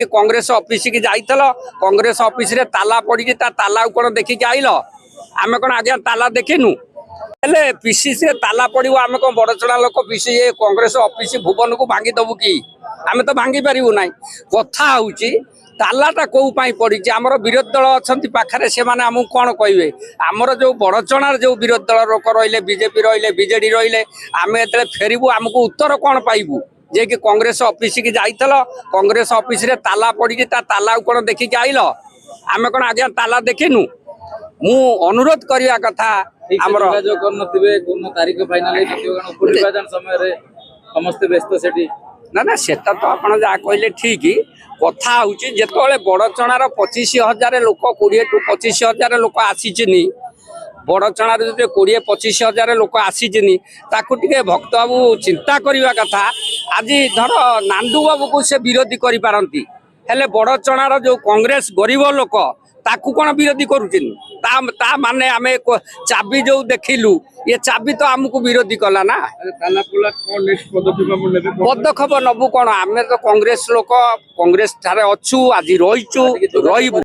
Congress office की जाइल Congress office रे ताला पड़ी ताला कौन देखिक आइल आम कौन आज्ञा ताला देखिनु हेले पीसीसी रे ताला पड़ो आम कौन बड़चणा लोक पीसी कांग्रेस ऑफिस भुवन को भांगी दबु कि आम तो भांगी पारू ना कथा हूँ तालाटा कौ पड़ी आमर विरोधी दल अच्छा पाखे से आमको कौन कहे आमर जो बड़चणार जो विरोधी दल लोक रही बीजेपी रही बीजेडी रही आम ये फेरबू आमको उत्तर कौन पाइबू जे कि कांग्रेस ऑफिस की जाइल कांग्रेस ऑफिस रे ताला पड़ी ताला कौन देखिक आइल आम कौन आज्ञा ताला देखिनु मु अनुरोध करने कथा आमर तारीख फाइनल समय समस्त व्यस्त सेठी ना ना सेटा तो आपड़ जहाँ कहले ठीक कथा हूँ जिते बड़चणार 25,000 लोक 20 टू 25,000 लोक आसीचनी बड़चणार जो 20-25,000 लोक आसीचनी ताकू टिके भक्त बाबू चिंता करने कथा आज धर नांदू बाबू को से विरोधी करि पारंती हेले बड़चणार जो कांग्रेस गरीब लोक ताकू कौन विरोधी करुचन माने आम चाबी जो देखिलु ये चाबी तो आमको विरोधी कला ना पदक्षेप नबू कौन आम तो कांग्रेस लोक कांग्रेस ठारे अच्छू आज रहीचु रही